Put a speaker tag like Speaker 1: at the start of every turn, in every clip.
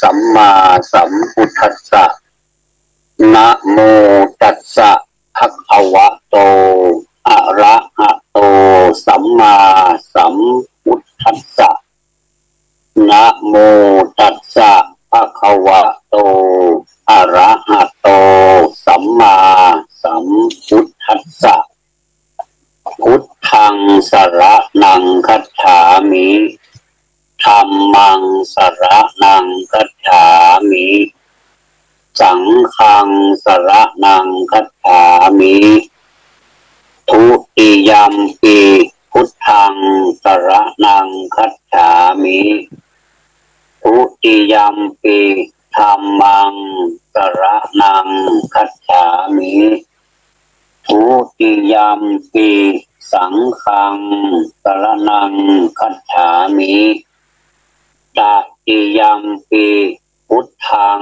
Speaker 1: สัมมาสัมพุทธัสสะนะโมตัสสะภะคะวะโตอะระหะโตสัมมาสัมพุทธัสสะนะโมตัสสะภะคะวะโตอะระหะโตสัมมาสัมพุทธัสสะพุทธังสรณังคัจฉามิธัมมังสรณังคัจฉามิสังฆังสรณังคัจฉามิทุติยัมปิพุทธังสรณังคัจฉามิทุติยัมปิธัมมังสรณังคัจฉามิทุติยัมปิสังฆังสรณังคัจฉามิตติยัมปิพุทธัง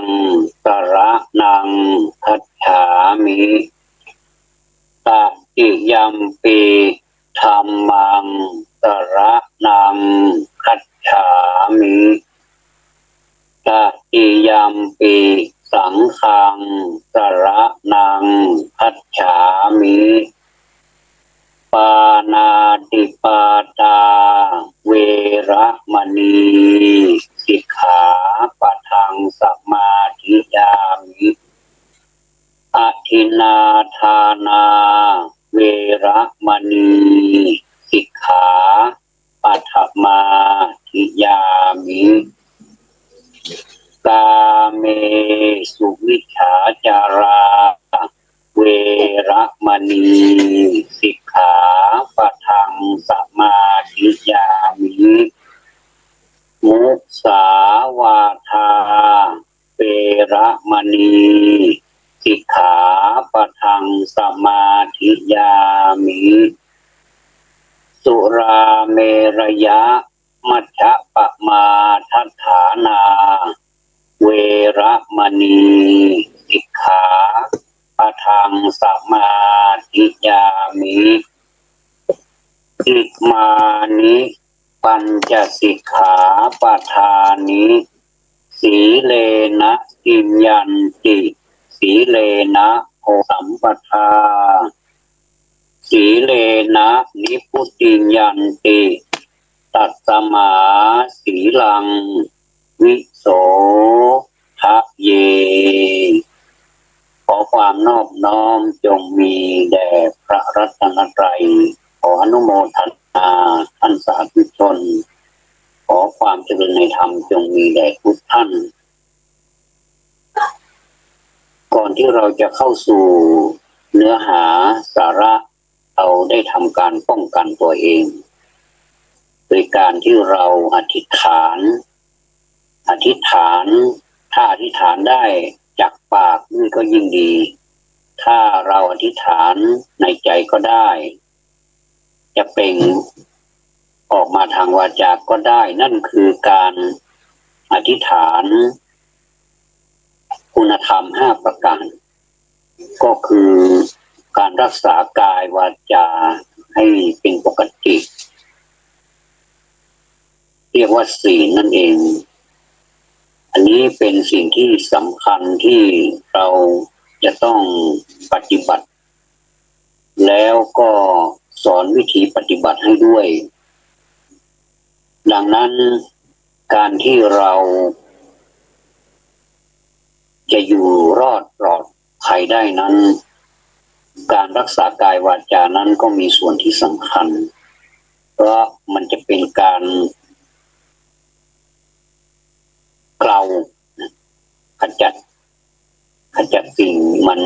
Speaker 1: สรณังคัจฉามิตติยัมปิธัมมังสรณังคัจฉามิตติยัมปิสังฆังสรณังคัจฉามิปานาติปาตาเวระมณีสิกขาปะทังสมาธิยามิอทินนาทานาเวระมณีสิกขาปะทัมาธิยามิกาเมสุมิจฉาจาราเวระมณีสิกขาปะทังสมาธิยามิมุสาวาทาเวระมณีสิกขาปะทังสมาธิยามิสุราเมรยะมัชฌะปมาทัฏฐานาเวระมณีสิกขาปะทังสมาธิยามิอิมานิปัญจสิกขาปะทานิสีเลนะกิญญันติสีเลนะโภสัมปทาสีเลนะนิพุติยันติตัสสมาสีลังวิโสทะเยขอความนอบน้อมจงมีแด่พระรัตนตรัยขออนุโมทนาท่านสาธุชนขอความเจริญในธรรมจงมีแด่ทุกท่านก่อนที่เราจะเข้าสู่เนื้อหาสาระเราได้ทำการป้องกันตัวเองโดยการที่เราอธิษฐานถ้าอธิษฐานได้จากปากนี่ก็ยิ่งดีถ้าเราอธิษฐานในใจก็ได้จะเปล่งออกมาทางวาจาก็ได้นั่นคือการอธิษฐานคุณธรรม5ประการก็คือการรักษากายวาจาให้เป็นปกติเรียกว่าศีลนั่นเองอันนี้เป็นสิ่งที่สำคัญที่เราจะต้องปฏิบัติแล้วก็สอนวิธีปฏิบัติให้ด้วยดังนั้นการที่เราจะอยู่รอดปลอดภัยได้นั้นการรักษากายวาจานั้นก็มีส่วนที่สำคัญเพราะมันจะเป็นการเกลาขจัดสิ่งมัน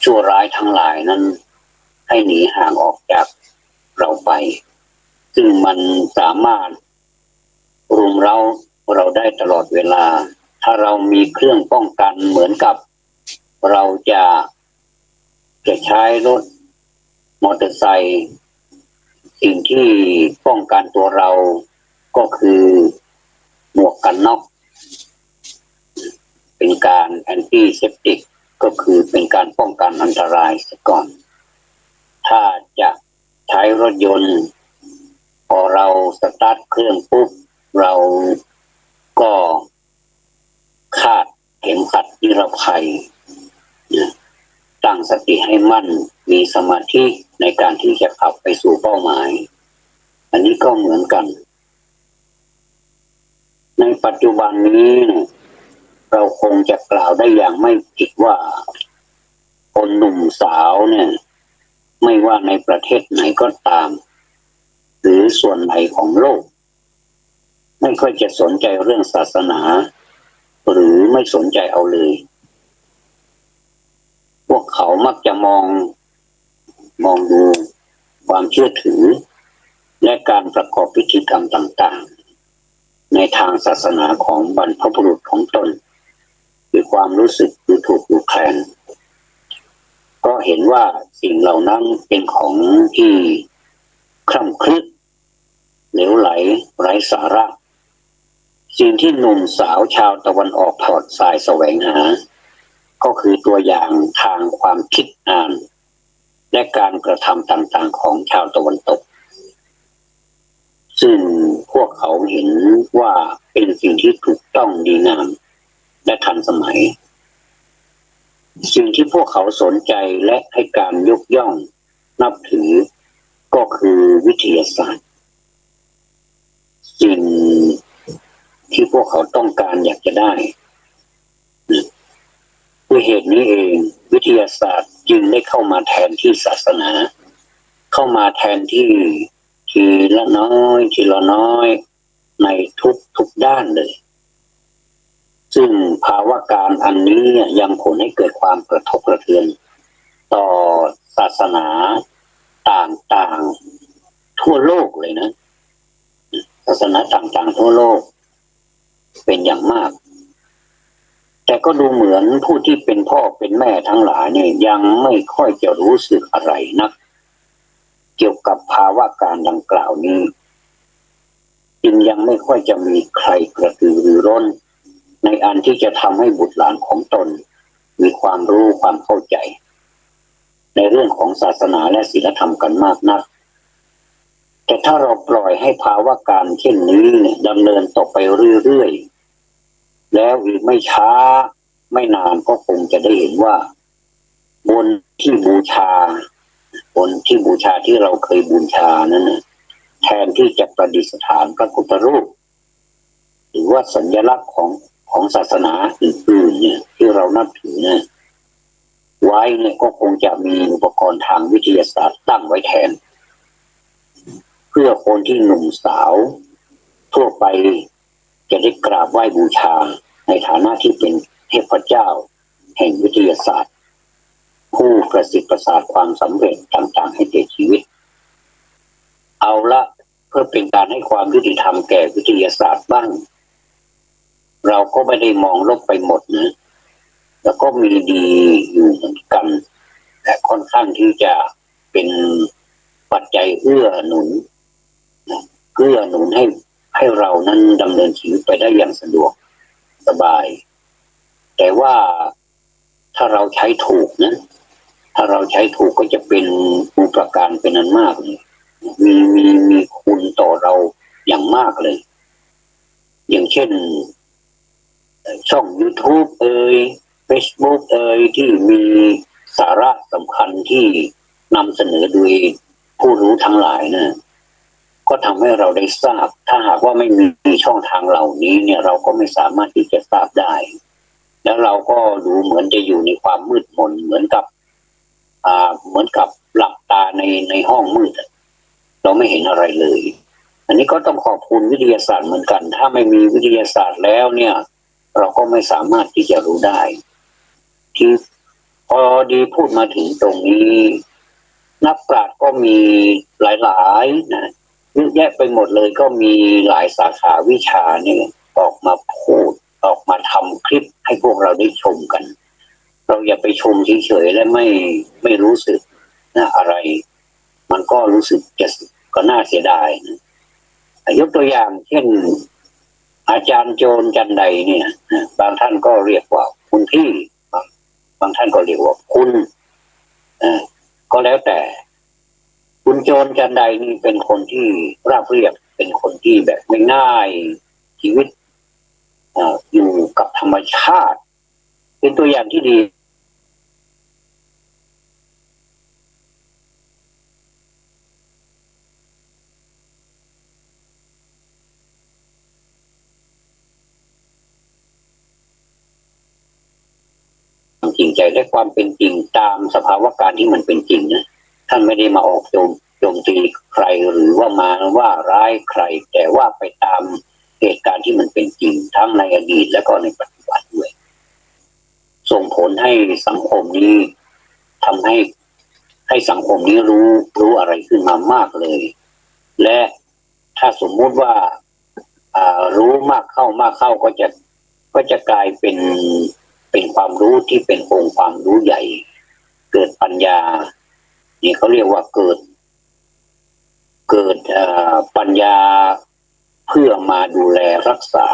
Speaker 1: ชั่วร้ายทั้งหลายนั้นให้หนีห่างออกจากเราไปซึ่งมันสามารถรุมเราได้ตลอดเวลาถ้าเรามีเครื่องป้องกันเหมือนกับเราจะใช้รถมอเตอร์ไซค์สิ่งที่ป้องกันตัวเราก็คือหมวกกันน็อกเป็นการแอนตี้เซปติกก็คือเป็นการป้องกันอันตรายก่อนถ้าจะใช้รถยนต์พอเราสตาร์ทเครื่องปุ๊บเราก็ คาดเข็มขัดนิรภัยตั้งสติให้มั่นมีสมาธิในการที่จะขับไปสู่เป้าหมายอันนี้ก็เหมือนกันในปัจจุบันนี้เราคงจะกล่าวได้อย่างไม่ผิดว่าคนหนุ่มสาวเนี่ยไม่ว่าในประเทศไหนก็ตามหรือส่วนไหนของโลกไม่ค่อยจะสนใจเรื่องศาสนาหรือไม่สนใจเอาเลยพวกเขามักจะมองดูความเชื่อถือและการประกอบพิธีกรรมต่างๆในทางศาสนาของบรรพบุรุษของตนด้วยความรู้สึกดูถูกดูแคลนก็เห็นว่าสิ่งเหล่านั้นเป็นของที่คร่ำครึเหลวไหลไร้สาระสิ่งที่หนุ่มสาวชาวตะวันออกถอดสายแสวงหาก็คือตัวอย่างทางความคิดอ่านและการกระทำต่างๆของชาวตะวันตกซึ่งพวกเขาเห็นว่าเป็นสิ่งที่ถูกต้องดีงามและทันสมัยสิ่งที่พวกเขาสนใจและให้การยกย่องนับถือก็คือวิทยาศาสตร์สิ่งที่พวกเขาต้องการอยากจะได้ด้วยเหตุนี้เองวิทยาศาสตร์จึงได้เข้ามาแทนที่ศาสนาเข้ามาแทนที่ทีละน้อยในทุกด้านเลยซึ่งภาวะการอันนี้ยังผลให้เกิดความกระทบกระเทือนต่อศาสนาต่างๆทั่วโลกเลยนะศาสนาต่างๆทั่วโลกเป็นอย่างมากแต่ก็ดูเหมือนผู้ที่เป็นพ่อเป็นแม่ทั้งหลายเนี่ยยังไม่ค่อยจะรู้สึกอะไรนักเกี่ยวกับภาวะการดังกล่าวนี้จึงยังไม่ค่อยจะมีใครกระตือรือร้นในอันที่จะทำให้บุตรหลานของตนมีความรู้ความเข้าใจในเรื่องของศาสนาและศีลธรรมกันมากนักแต่ถ้าเราปล่อยให้ภาวะการเช่นนี้เนี่ยดำเนินต่อไปเรื่อยๆแล้วอีกไม่ช้าไม่นานก็คงจะได้เห็นว่าบนที่บูชาที่เราเคยบูชานั้นนะแทนที่จะประดิษฐานพระพุทธรูปหรือว่าสัญลักษณ์ของศาสนาอื่นๆเนี่ยที่เรานับถือเนี่ยไว้เนี่ยก็คงจะมีอุปกรณ์ทางวิทยาศาสตร์ตั้งไว้แทนเพื่อคนที่หนุ่มสาวทั่วไปจะได้กราบไหว้บูชาในฐานะที่เป็นเทพเจ้าแห่งวิทยาศาสตร์ผู้ประสิทธิ์ประสาทความสำเร็จต่างๆให้แก่ชีวิตเอาละเพื่อเป็นการให้ความยุติธรรมแก่วิทยาศาสตร์บ้างเราก็ไม่ได้มองลบไปหมดนะแล้วก็มีดีอยู่เหมือนกันแต่ค่อนข้างที่จะเป็นปัจจัยเอื้อหนุนให้เรานั้นดำเนินชีวิตไปได้อย่างสะดวกสบายแต่ว่าถ้าเราใช้ถูกนะถ้าเราใช้ถูกก็จะเป็นอุปการเป็นอันมากเลยมีคุณต่อเราอย่างมากเลยอย่างเช่นช่อง YouTube Facebook ที่มีสาระสำคัญที่นำเสนอโดยผู้รู้ทั้งหลายนะก็ทำให้เราได้ทราบถ้าหากว่าไม่มีช่องทางเหล่านี้เนี่ยเราก็ไม่สามารถที่จะทราบได้แล้วเราก็ดูเหมือนจะอยู่ในความมืดมนเหมือนกับหลับตาในห้องมืดเราไม่เห็นอะไรเลยอันนี้ก็ต้องขอบคุณวิทยาศาสตร์เหมือนกันถ้าไม่มีวิทยาศาสตร์แล้วเนี่ยเราก็ไม่สามารถที่จะรู้ได้ที่พอดีพูดมาถึงตรงนี้นักปราชญ์ก็มีหลายๆนะเยอะแยะไปหมดเลยก็มีหลายสาขาวิชาเนี่ยออกมาพูดออกมาทำคลิปให้พวกเราได้ชมกันเราอย่าไปชมเฉยๆและไม่รู้สึกนะอะไรมันก็รู้สึกก็น่าเสียดายนะยกตัวอย่างเช่นอาจารย์โจรจันไดเนี่ยบางท่านก็เรียกว่าคุณพี่บางท่านก็เรียกว่าคุณก็แล้วแต่คุณโจรจันไดนี่เป็นคนที่ราบเรียบเป็นคนที่แบบง่ายๆชีวิตอยู่กับธรรมช เป็นตัวอย่างที่ดีจริงใจและความเป็นจริงตามสภาวะการที่มันเป็นจริงนะท่านไม่ได้มาออกโจมตีใครหรือว่ามาว่าร้ายใครแต่ว่าไปตามเหตุการณ์ที่มันเป็นจริงทั้งในอดีตและก็ในปัจจุบันด้วยส่งผลให้สังคมนี้ทำให้สังคมนี้รู้อะไรขึ้นมามากเลยและถ้าสมมุติว่ารู้มากเข้าก็จะกลายเป็นความรู้ที่เป็นองค์ความรู้ใหญ่เกิดปัญญานี่เขาเรียกว่าเกิดปัญญาเพื่อมาดูแลรักษา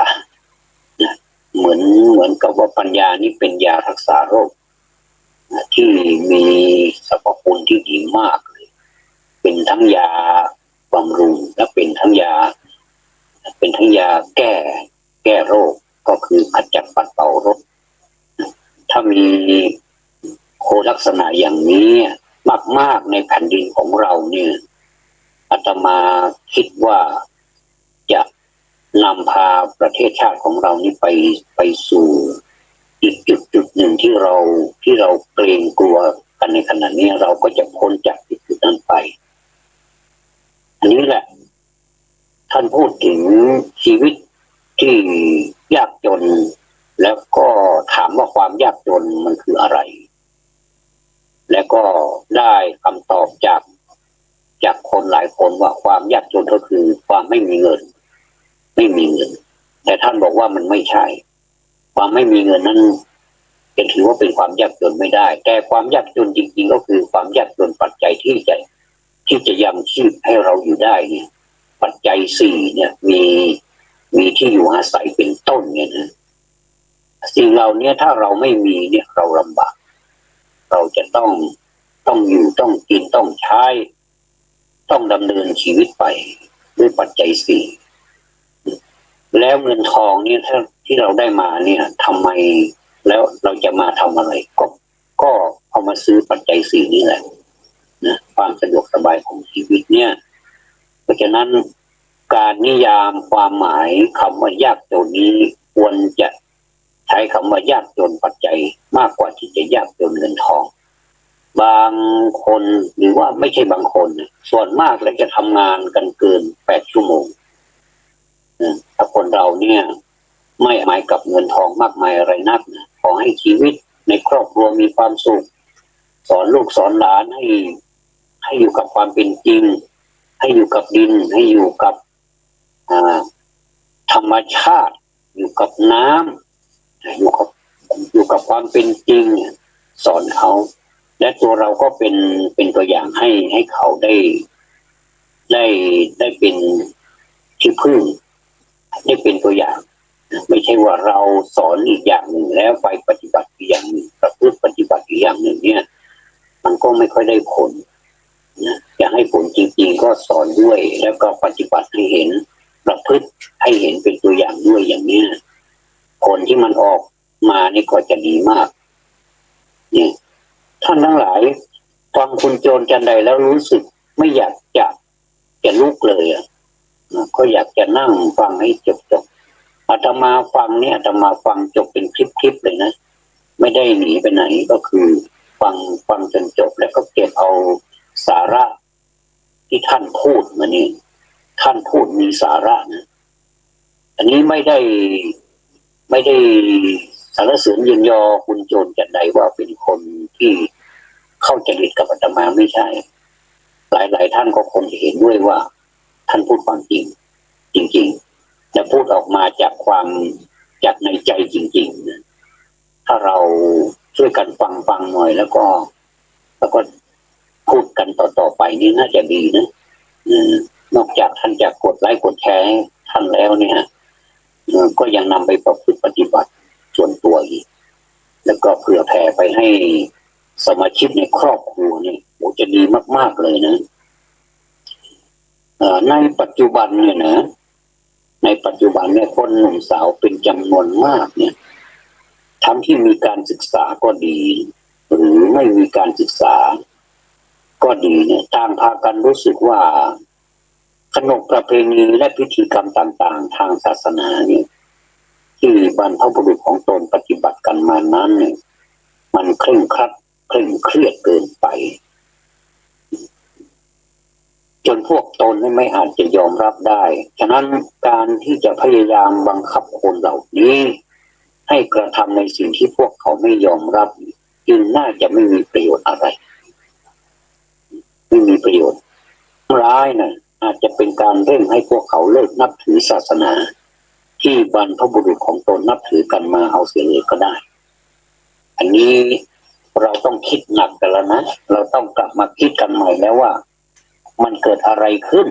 Speaker 1: เหมือนกับว่าปัญญานี้เป็นยารักษาโรคที่มีสรรพคุณที่ดีมากเลยเป็นทั้งยาบำรุงและเป็นทั้งยาแก้โรคก็คือขจัดปัดเป่าโรคถ้ามีโคลักษณะอย่างนี้มากๆในแผ่นดินของเราเนี่ยอาตมาคิดว่าจะนำพาประเทศชาติของเรานี้ไปสู่อีกจุดหนึ่งที่เราเกรงกลัวกันในขณะนี้เราก็จะพ้นจากจุดนั้นไปอันนี้แหละท่านพูดถึงชีวิตที่ยากจนแล้วก็ถามว่าความยากจนมันคืออะไรแล้วก็ได้คำตอบจากคนหลายคนว่าความยากจนก็คือความไม่มีเงินแต่ท่านบอกว่ามันไม่ใช่ความไม่มีเงินนั้นจะถือว่าเป็นความยากจนไม่ได้แต่ความยากจนจริงๆก็คือความยากจนปัจจัยที่จะยังชีพให้เราอยู่ได้เนี่ยปัจจัยสี่เนี่ยมีที่อยู่อาศัยเป็นต้นเนี่ยนะสิ่งเหล่านี้ถ้าเราไม่มีเนี่ยเราลำบากเราจะต้องอยู่ต้องกินต้องใช้ต้องดำเนินชีวิตไปด้วยปัจจัยสี่แล้วเงินทองเนี่ยถ้าที่เราได้มาเนี่ยทำไมแล้วเราจะมาทำอะไรก็เอามาซื้อปัจจัยสี่นี่แหละนะความสะดวกสบายของชีวิตเนี่ยเพราะฉะนั้นการนิยามความหมายคำว่ายากจนนี้ควรจะใช้คำว่ายากจนปัจจัยมากกว่าที่จะยากจนเงินทองบางคนหรือว่าไม่ใช่บางคนส่วนมากแล้วจะทำงานกันเกิน8 ชั่วโมงถ้าคนเราเนี่ยไม่หมายกับเงินทองมากมายอะไรนักขอให้ชีวิตในครอบครัวมีความสุขสอนลูกสอนหลานให้อยู่กับความเป็นจริงให้อยู่กับดินให้อยู่กับธรรมชาติอยู่กับน้ำอยู่กับความเป็นจริงสอนเขาและตัวเราก็เป็นตัวอย่างให้เขาได้เป็นที่พึ่งได้เป็นตัวอย่างไม่ใช่ว่าเราสอนอีกอย่างหนึ่งแล้วไปปฏิบัติอีกอย่างหนึ่งประพฤติปฏิบัติอีกอย่างหนึ่งเนี่ยมันก็ไม่ค่อยได้ผลนะอยากให้ผลจริงๆก็สอนด้วยแล้วก็ปฏิบัติให้เห็นประพฤติให้เห็นเป็นตัวอย่างด้วยอย่างนี้ผลที่มันออกมานี่ก็จะดีมากเนี่ยท่านทั้งหลายฟังคุณโจรจันใดแล้วรู้สึกไม่อยากจะลุกเลยก็อยากจะนั่งฟังให้จบอาตมาฟังเนี่ยอาตมาฟังจบเป็นคลิปเลยนะไม่ได้หนีไปไหนก็คือฟังจนจบแล้วก็เก็บเอาสาระที่ท่านพูดมานี่ท่านพูดมีสาระนะอันนี้ไม่ได้สรรเสริญเยินยอคุณโจรจันใดว่าเป็นคนที่เข้าจริตกับอาตมาไม่ใช่หลายท่านก็คงจะเห็นด้วยว่าท่านพูดความจริงและพูดออกมาจากในใจจริงๆนะถ้าเราช่วยกันฟังหน่อยแล้วก็พูดกันต่อไปนี่น่าจะดีนะนอกจากท่านจะกดไลค์กดแชร์ท่านแล้วเนี่ยก็ยังนำไปประพฤติปฏิบัติส่วนตัวอีกแล้วก็เผื่อแผ่ไปให้สมาชิกในครอบครัวนี่โอ้จะดีมากๆเลยนะในปัจจุบันเนี่ยนะในปัจจุบันเนี่ยคนหนุ่มสาวเป็นจำนวนมากเนี่ย ทั้งที่มีการศึกษาก็ดีหรือไม่มีการศึกษาก็ดีเนี่ยต่างพากันรู้สึกว่าขนบประเพณีและพิธีกรรมต่างๆทางศาสนาเนี่ยที่บรรพบุรุษของตนปฏิบัติกันมานั้นเนี่ยมันเคร่งครัดเคร่งเครียดเกินไปจนพวกตนไม่อาจจะยอมรับได้ฉะนั้นการที่จะพยายามบังคับคนเหล่านี้ให้กระทำในสิ่งที่พวกเขาไม่ยอมรับจึงน่าจะไม่มีประโยชน์อะไรไม่มีประโยชน์ร้ายนะอาจจะเป็นการเร่งให้พวกเขาเลิกนับถือศาสนาที่บรรพบุรุษของตนนับถือกันมาเอาเสียเลยก็ได้อันนี้เราต้องคิดหนักกันแล้วนะเราต้องกลับมาคิดกันใหม่แล้วว่ามันเกิดอะไรขึ้น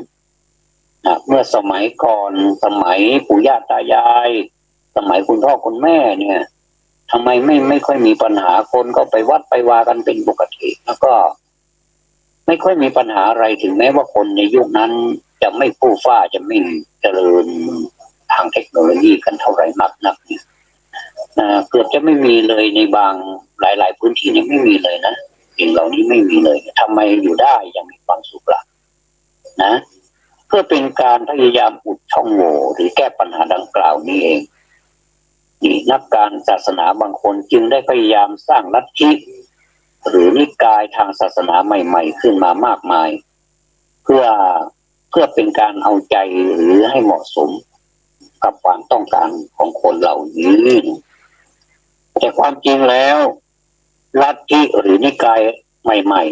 Speaker 1: เมื่อสมัยก่อนสมัยปู่ย่าตายายสมัยคุณพ่อคุณแม่เนี่ยทำไมไม่ค่อยมีปัญหาคนก็ไปวัดไปวากันเป็นปกติแล้วก็ไม่ค่อยมีปัญหาอะไรถึงแม้ว่าคนในยุคนั้นจะไม่ฟู่ฟ้าจะไม่เจริญทางเทคโนโลยีกันเท่าไหร่นักเนี่ยเกือบจะไม่มีเลยในบางหลายพื้นที่นี่ไม่มีเลยนะสิ่งเหล่านี้ไม่มีเลยทำไมอยู่ได้ยังมีความสุขล่ะนะเพื่อเป็นการพยายามอุดช่องโหว่หรือแก้ปัญหาดังกล่าวนี้เองนี่นักการศาสนาบางคนจึงได้พยายามสร้างลัทธิหรือนิกายทางศาสนาใหม่ๆขึ้นมามากมายเพื่อเป็นการเอาใจหรือให้เหมาะสมกับความต้องการของคนเหล่านี้แต่ความจริงแล้วลัทธิหรือนิกายใหม่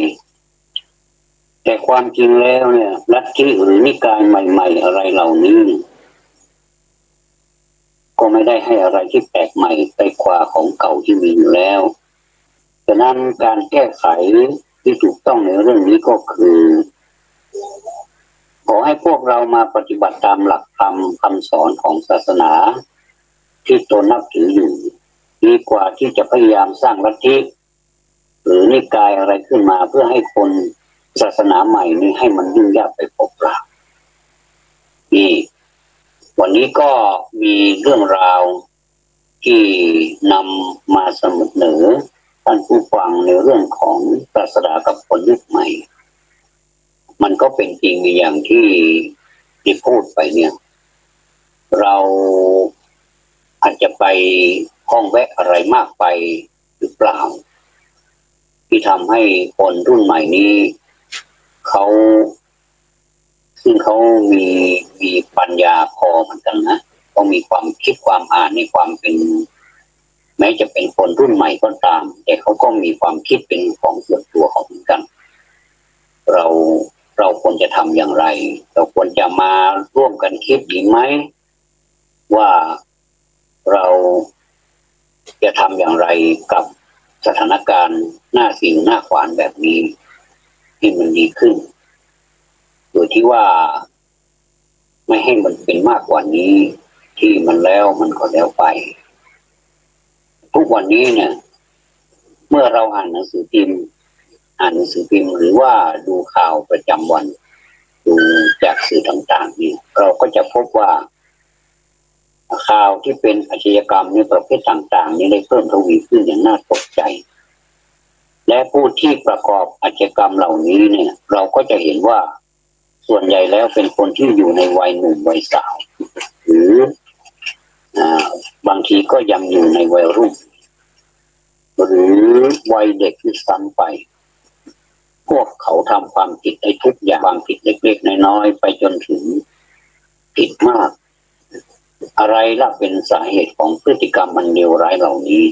Speaker 1: ๆแต่ความจริงแล้วเนี่ยลัทธิหรือนิกายใหม่ๆอะไรเหล่านี้ก็ไม่ได้ให้อะไรที่แปลกใหม่ไปกว่าของเก่าที่มีอยู่แล้วฉะนั้นการแก้ไขที่ถูกต้องในเรื่องนี้ก็คือขอให้พวกเรามาปฏิบัติตามหลักธรรมคำสอนของศาสนาที่ตนนับถืออยู่ดีกว่าที่จะพยายามสร้างลัทธิหรือนิกายอะไรขึ้นมาเพื่อให้คนศาสนาใหม่นี้ให้มันยุ่งยากไปเปล่าๆนี่วันนี้ก็มีเรื่องราวที่นำมาเสนอท่านผู้ฟังในเรื่องของศาสนากับคนยุคใหม่มันก็เป็นจริงอย่างที่พูดไปเนี่ยเราอาจจะไปห้องแวะอะไรมากไปหรือเปล่าที่ทำให้คนรุ่นใหม่นี้เขาซึ่งเขามีปัญญาพอเหมือนกันนะต้องมีความคิดความอ่านในความเป็นแม้จะเป็นคนรุ่นใหม่ก็ตามแต่เขาก็มีความคิดเป็นของส่วนตัวของเหมือนกันเราควรจะทำอย่างไรเราควรจะมาร่วมกันคิดดีไหมว่าเราจะทำอย่างไรกับสถานการณ์หน้าสิวหน้าขวานแบบนี้ที่มันดีขึ้นโดยที่ว่าไม่ให้มันเป็นมากกว่านี้ที่มันแล้วมันก็แล้วไปทุกวันนี้เนี่ยเมื่อเราอ่านหนังสือพิมพ์หรือว่าดูข่าวประจำวันดูจากสื่อต่างๆนี่เราก็จะพบว่าข่าวที่เป็นอาชญากรรมในประเภทต่างๆนี้ได้เพิ่มทวีขึ้นอย่างน่าตกใจและผู้ที่ประกอบอาชญากรรมเหล่านี้เนี่ยเราก็จะเห็นว่าส่วนใหญ่แล้วเป็นคนที่อยู่ในวัยหนุ่มวัยสาวหรือบางทีก็ยังอยู่ในวัยรุ่นหรือวัยเด็กที่ซ้ำไปพวกเขาทำความผิดในทุกอย่างความผิดเล็กๆน้อยๆไปจนถึงผิดมากอะไรล่ะเป็นสาเหตุของพฤติกรรมมันเลวร้ายเหล่านี้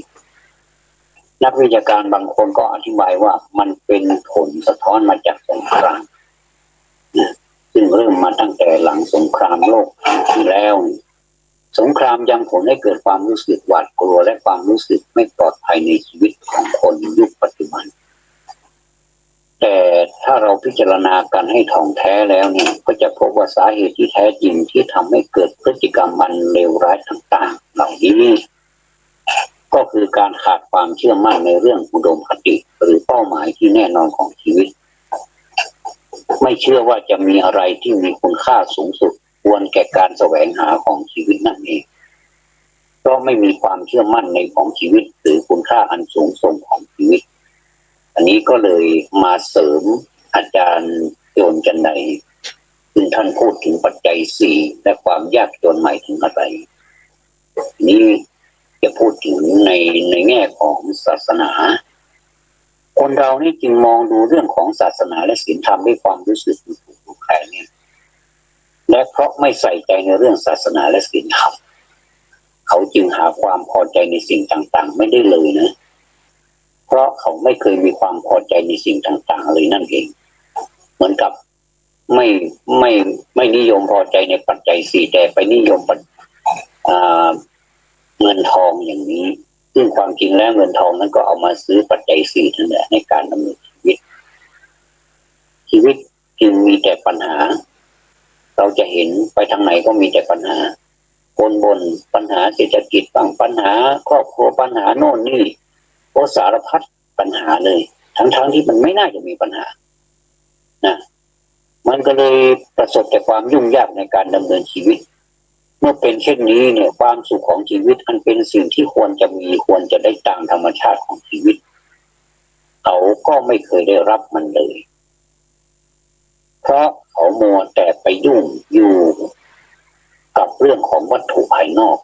Speaker 1: นักวิชาการบางคนก็อธิบายว่ามันเป็นผลสะท้อนมาจากสงครามซึ่งเริ่มมาตั้งแต่หลังสงครามโลกที่แล้วสงครามยังผลให้เกิดความรู้สึกหวาดกลัวและความรู้สึกไม่ปลอดภัยในชีวิตของคนยุคปัจจุบันแต่ถ้าเราพิจารณากันให้ท่องแท้แล้วเนี่ยก็จะพบว่าสาเหตุที่แท้จริงที่ทำให้เกิดพฤติกรรมมันเลวร้ายต่างๆเหล่านี้ก็คือการขาดความเชื่อมั่นในเรื่องอุดมคติหรือเป้าหมายที่แน่นอนของชีวิตไม่เชื่อว่าจะมีอะไรที่มีคุณค่าสูงสุดควรแก่การแสวงหาของชีวิตนั่นเอง เพราะไม่มีความเชื่อมั่นในของชีวิตหรือคุณค่าอันสูงส่งของชีวิตอันนี้ก็เลยมาเสริมอาจารย์โยนจันไดซึ่งท่านพูดถึงปัจจัยสี่และความยากจนหมายถึงอะไรนี้จะพูดถึงในแง่ของศาสนาคนเรานี่จึงมองดูเรื่องของศาสนาและศีลธรรมด้วยความรู้สึกถูกใครเนี่ยและเพราะไม่ใส่ใจในเรื่องศาสนาและศีลธรรมเขาจึงหาความพอใจในสิ่งต่างๆไม่ได้เลยนะเพราะเขาไม่เคยมีความพอใจในสิ่งต่างๆเลยนั่นเองเหมือนกับไม่ไม่นิยมพอใจในปัจจัยสี่แต่ไปนิยมเงินทองอย่างนี้ซึ่งความจริงแล้วเงินทองนั้นก็เอามาซื้อปัจจัยสี่นั่นแหละในการดำเนินชีวิตจึงมีแต่ปัญหาเราจะเห็นไปทางไหนก็มีแต่ปัญหาบนปัญหาเศรษฐกิจบ้างปัญหาครอบครัวปัญหาโน่นนี่โอสารพัดปัญหาเลยทั้งที่มันไม่น่าจะมีปัญหานะมันก็เลยประสบแต่ความยุ่งยากในการดำเนินชีวิตเมื่อเป็นเช่นนี้เนี่ยความสุขของชีวิตอันเป็นสิ่งที่ควรจะมีควรจะได้ตามธรรมชาติของชีวิตเขาก็ไม่เคยได้รับมันเลยเพราะเขามัวแต่ไปยุ่งอยู่กับเรื่องของวัตถุภายนอก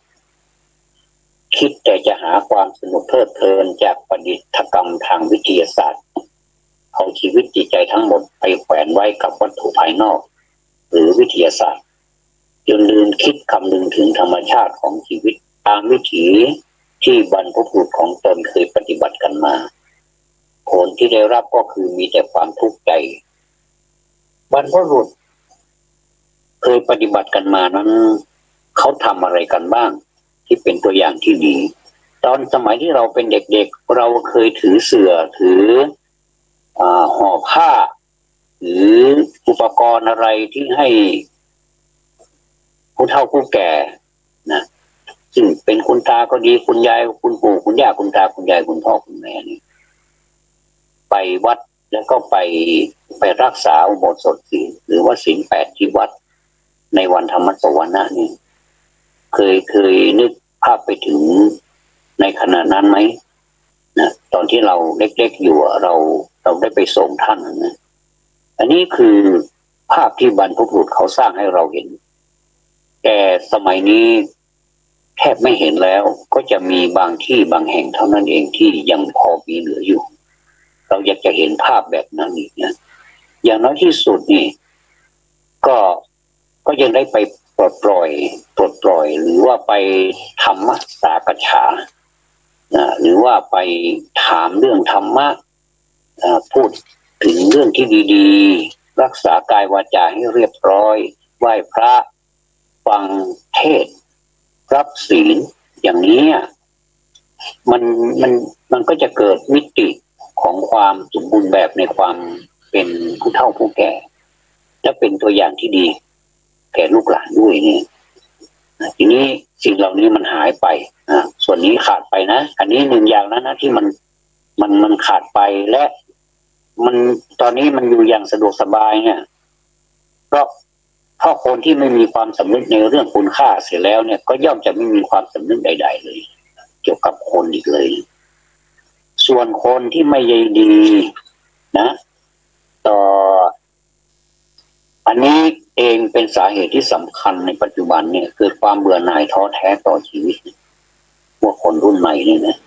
Speaker 1: คิดแต่จะหาความสนุกเพลิดเพลินจากประดิษฐกรรมทางวิทยาศาสตร์เอาชีวิตจิตใจทั้งหมดไปแขวนไว้กับวัตถุภายนอกหรือวิทยาศาสตร์จนลืมคิดคำนึงถึงธรรมชาติของชีวิตตามวิถีที่บรรพบุรุษของตนเคยปฏิบัติกันมาผลที่ได้รับก็คือมีแต่ความทุกข์ใจบรรพบุรุษเคยปฏิบัติกันมานั้นเขาทำอะไรกันบ้างที่เป็นตัวอย่างที่ดีตอนสมัยที่เราเป็นเด็กๆเราเคยถือเสื่อถือห่อผ้าหรืออุปกรณ์อะไรที่ให้ผู้เฒ่าผู้แก่นะซึ่งเป็นคุณตาก็ดีคุณยายคุณปู่คุณย่าคุณตาคุณยายคุณพ่อคุณแม่นี่ไปวัดแล้วก็ไปรักษาอุโบสถศีลหรือว่าศีล8ที่วัดในวันธรรมสวนะนี่เคยนึกภาพไปถึงในขณะนั้นไหมนะตอนที่เราเล็กๆอยู่เราได้ไปส่งท่านนะอันนี้คือภาพที่บรรพบุรุษเขาสร้างให้เราเห็นแต่สมัยนี้แทบไม่เห็นแล้วก็จะมีบางที่บางแห่งเท่านั้นเองที่ยังพอมีเหลืออยู่เราอยากจะเห็นภาพแบบนั้นอีกนะอย่างน้อยที่สุดนี่ก็ยังได้ไปปลดปล่อยหรือว่าไปธรรมะสากฉาหรือว่าไปถามเรื่องธรรมะพูดถึงเรื่องที่ดีๆรักษากายวาจาให้เรียบร้อยไหว้พระฟังเทศรับศีลอย่างนี้มันก็จะเกิดมิติของความสมบูรณ์แบบในความเป็นผู้เฒ่าผู้แก่และเป็นตัวอย่างที่ดีแก่ลูกหลานด้วยเนี่ยทีนี้สิ่งเหล่านี้มันหายไปส่วนนี้ขาดไปนะอันนี้หนึ่งอย่างนะที่มันขาดไปและมันตอนนี้มันอยู่อย่างสะดวกสบายเนี่ยเพราะคนที่ไม่มีความสำนึกในเรื่องคุณค่าเสียแล้วเนี่ยก็ย่อมจะไม่มีความสำนึกใดๆเลยเกี่ยวกับคนอีกเลยส่วนคนที่ไม่ใยดีนะต่ออันนี้เองเป็นสาเหตุที่สำคัญในปัจจุบันเนี่ยคือความเบื่อหน่ายท้อแท้ต่อชีวิตพวกคนรุ่นใหม่เนี่ยนะ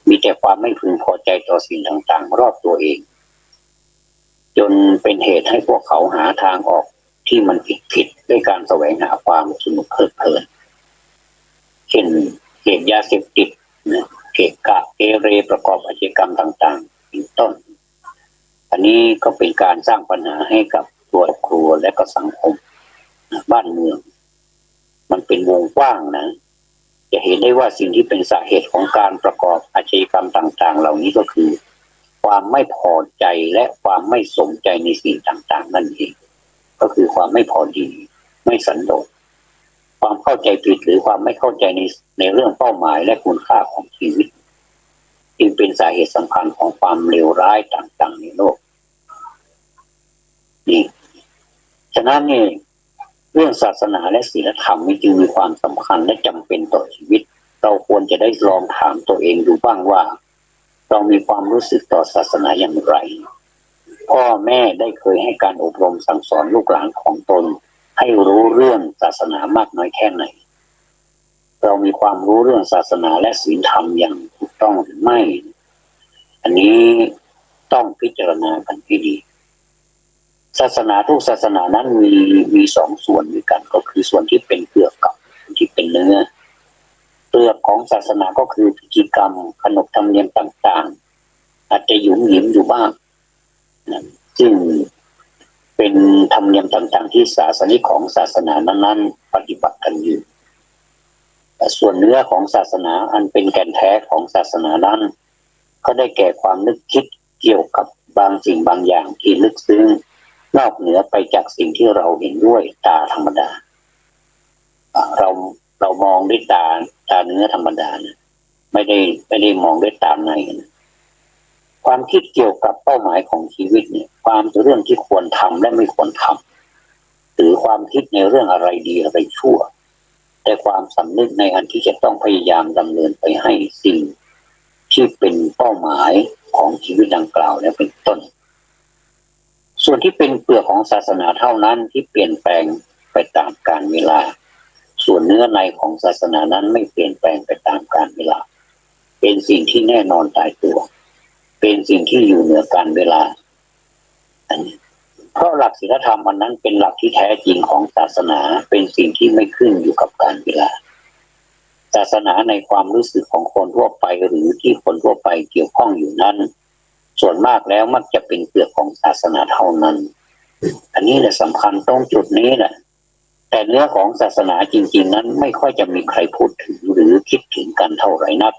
Speaker 1: มีแต่ความไม่พึงพอใจต่อสิ่งต่างๆรอบตัวเองจนเป็นเหตุให้พวกเขาหาทางออกที่มันผิดด้วยการแสวงหาความสนุกเพลิดเพลินเช่นเสพยาเสพติดเกเรประกอบอาชญากรรมต่างๆเป็นต้นอันนี้ก็เป็นการสร้างปัญหาให้กับตัวครัวและก็สังคมบ้านเมืองมันเป็นวงกว้างนะจะเห็นได้ว่าสิ่งที่เป็นสาเหตุของการประกอบอาชญากรรมต่างๆเหล่านี้ก็คือความไม่พอใจและความไม่สมใจในสิ่งต่างๆนั่นเองก็คือความไม่พอดีไม่สันโดษความเข้าใจผิดหรือความไม่เข้าใจในเรื่องเป้าหมายและคุณค่าของชีวิตจึงเป็นสาเหตุสำคัญของความเลวร้ายต่างๆในโลกนี่ฉะนั้นนี่เรื่องศาสนาและศีลธรรมนี่จึงมีความสำคัญและจำเป็นต่อชีวิต เราควรจะได้ลองถามตัวเองดูบ้างว่าเรามีความรู้สึกต่อศาสนาอย่างไรพ่อแม่ได้เคยให้การอบรมสั่งสอนลูกหลานของตนให้รู้เรื่องศาสนามากน้อยแค่ไหนเรามีความรู้เรื่องศาสนาและศีลธรรมอย่างถูกต้องหรือไม่อันนี้ต้องพิจารณากันให้ดีศาสนาทุกศาสนานั้นมีสองส่วนด้วยกันก็คือส่วนที่เป็นเปลือกกับที่เป็นเนื้อเปลือกของศาสนาก็คือพิธีกรรมขนบธรรมเนียมต่างๆอาจจะหยุ่มหยิมอยู่บ้างซึ่งเป็นธรรมเนียมต่างๆที่ศาสนิกของศาสนานั้นๆปฏิบัติกันอยู่แต่ส่วนเนื้อของศาสนาอันเป็นแก่นแท้ของศาสนานั้นก็ได้แก่ความนึกคิดเกี่ยวกับบางสิ่งบางอย่างที่ลึกซึ้งนอกเหนือไปจากสิ่งที่เราเห็นด้วยตาธรรมดาเรามองด้วยตาเนื้อธรรมดานะไม่ได้มองด้วยตาในนะความคิดเกี่ยวกับเป้าหมายของชีวิตเนี่ยความเรื่องที่ควรทำและไม่ควรทำหรือความคิดในเรื่องอะไรดีอะไรชั่วแต่ความสำนึกในอันที่จะต้องพยายามดำเนินไปให้สิ่งที่เป็นเป้าหมายของชีวิตดังกล่าวและเป็นต้นส่วนที่เป็นเปลือกของศาสนาเท่านั้นที่เปลี่ยนแปลงไปตามกาลเวลาส่วนเนื้อในของศาสนานั้นไม่เปลี่ยนแปลงไปตามกาลเวลาเป็นสิ่งที่แน่นอนตายตัวเป็นสิ่งที่อยู่เหนือการเวลาอันนี้เพราะหลักศีลธรรมอันนั้นเป็นหลักที่แท้จริงของศาสนาเป็นสิ่งที่ไม่ขึ้นอยู่กับการเวลาศาสนาในความรู้สึกของคนทั่วไปหรือที่คนทั่วไปเกี่ยวข้องอยู่นั้นส่วนมากแล้วมักจะเป็นเปลือกของศาสนาเท่านั้นอันนี้แหละสำคัญตรงจุดนี้แหละแต่เนื้อของศาสนาจริงๆนั้นไม่ค่อยจะมีใครพูดถึงหรือคิดถึงกันเท่าไหร่นัก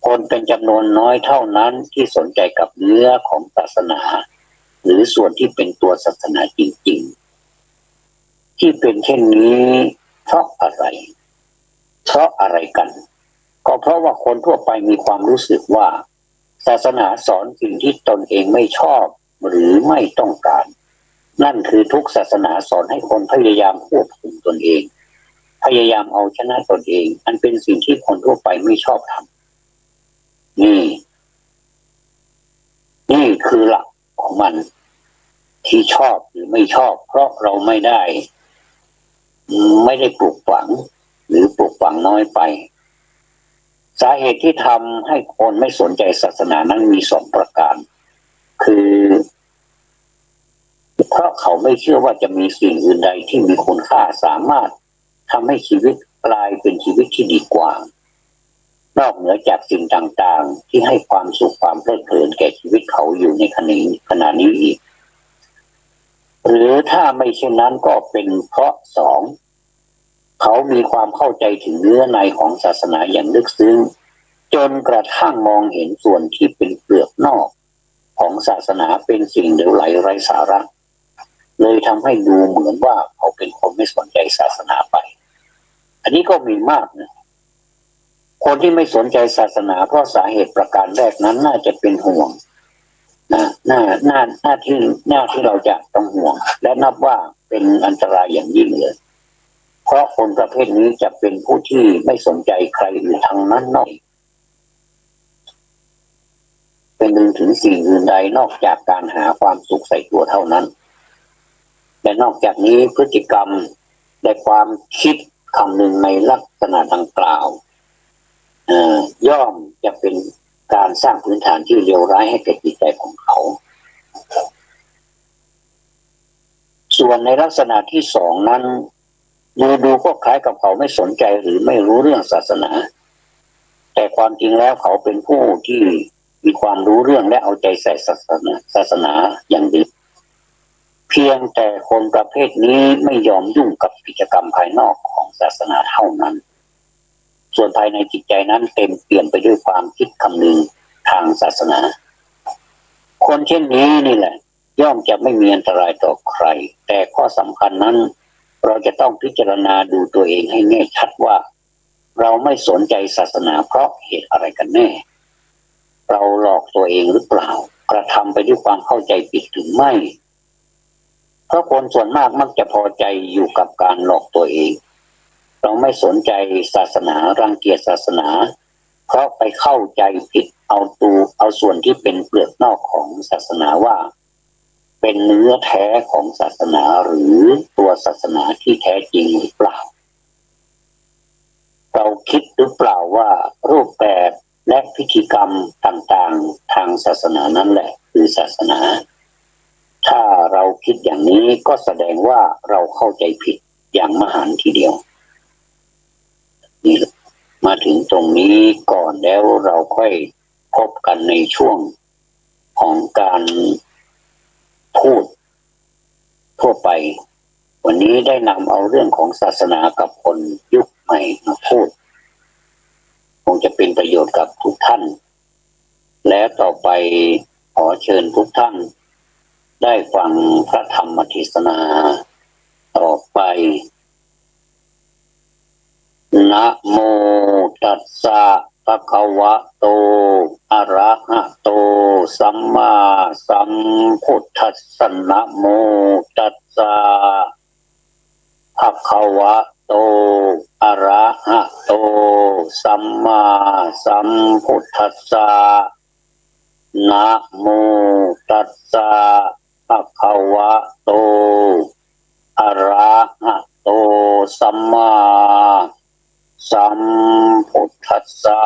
Speaker 1: คนเป็นจำนวนน้อยเท่านั้นที่สนใจกับเนื้อของศาสนาหรือส่วนที่เป็นตัวศาสนาจริงๆที่เป็นเช่นนี้เพราะอะไรกันก็เพราะว่าคนทั่วไปมีความรู้สึกว่าศาสนาสอนสิ่งที่ตนเองไม่ชอบหรือไม่ต้องการนั่นคือทุกศาสนาสอนให้คนพยายามควบคุมตนเองพยายามเอาชนะตนเองอันเป็นสิ่งที่คนทั่วไปไม่ชอบทำนี่คือหลักของมันที่ชอบหรือไม่ชอบเพราะเราไม่ได้ปลูกฝังหรือปลูกฝังน้อยไปสาเหตุที่ทำให้คนไม่สนใจศาสนานั้นมีสองประการคือเพราะเขาไม่เชื่อว่าจะมีสิ่งอื่นใดที่มีคุณค่าสามารถทำให้ชีวิตกลายเป็นชีวิตที่ดีกว่านอกเหนือจากสิ่งต่างๆที่ให้ความสุขความเพลิดเพลินแก่ชีวิตเขาอยู่ในขณะนี้อีกหรือถ้าไม่เช่นนั้นก็เป็นเพราะสองเขามีความเข้าใจถึงเนื้อในของศาสนาอย่างลึกซึ้งจนกระทั่งมองเห็นส่วนที่เป็นเปลือกนอกของศาสนาเป็นสิ่งเหลวไหลไร้สาระเลยทำให้ดูเหมือนว่าเขาเป็นคนไม่สนใจศาสนาไปอันนี้ก็มีมากนะคนที่ไม่สนใจศาสนาเพราะสาเหตุประการแรกนั้นน่าจะเป็นห่วงหน้าที่เราจะต้องห่วงและนับว่าเป็นอันตรายอย่างยิ่งเลยเพราะคนประเภทนี้จะเป็นผู้ที่ไม่สนใจใครอื่นทั้งนั้นนอกเป็นนึงถึงสิ่งอื่นใดนอกจากการหาความสุขใส่ตัวเท่านั้นและนอกจากนี้พฤติกรรมและความคิดคำหนึ่งในลักษณะดังกล่าวย่อมจะเป็นการสร้างพื้นฐานที่เลวร้ายให้แก่จิตใจของเขาส่วนในลักษณะที่สองนั้นดูก็คล้ายกับเขาไม่สนใจหรือไม่รู้เรื่องศาสนาแต่ความจริงแล้วเขาเป็นผู้ที่มีความรู้เรื่องและเอาใจใส่ศาสนาอย่างดีเพียงแต่คนประเภทนี้ไม่ยอมยุ่งกับกิจกรรมภายนอกของศาสนาเท่านั้นส่วนภายในจิตใจนั้นเต็มเปี่ยมไปด้วยความคิดคำนึงทางศาสนาคนเช่นนี้นี่แหละย่อมจะไม่มีอันตรายต่อใครแต่ข้อสำคัญนั้นเราจะต้องพิจารณาดูตัวเองให้แน่ชัดว่าเราไม่สนใจศาสนาเพราะเหตุอะไรกันแน่เราหลอกตัวเองหรือเปล่ากระทำไปด้วยความเข้าใจผิดหรือไม่เพราะคนส่วนมากมักจะพอใจอยู่กับการหลอกตัวเอง เราไม่สนใจศาสนารังเกียจศาสนาเพราะไปเข้าใจผิดเอาส่วนที่เป็นเปลือกนอกของศาสนาว่าเป็นเนื้อแท้ของศาสนาหรือตัวศาสนาที่แท้จริงหรือเปล่าเราคิดหรือเปล่าว่ารูปแบบและพิธีกรรมต่างๆทางศาสนานั่นแหละคือศาสนาถ้าเราคิดอย่างนี้ก็แสดงว่าเราเข้าใจผิดอย่างมหันต์ทีเดียวนี่มาถึงตรงนี้ก่อนแล้วเราค่อยพบกันในช่วงของการพูดทั่วไปวันนี้ได้นำเอาเรื่องของศาสนากับคนยุคใหม่มาพูดคงจะเป็นประโยชน์กับทุกท่านและต่อไปขอเชิญทุกท่านได้ฟังพระธรรมเทศนาต่อไปนะโมตัสสะภะคะวะโตอะระหะโตสัมมาสัมพุทธัสสะนะโมตัสสะภะคะวะโตอะระหะโตสัมมาสัมพุทธัสสะนะโมตัสสะภะคะวะโตอะระหะโตสัมมาสัมพุทธัสสะ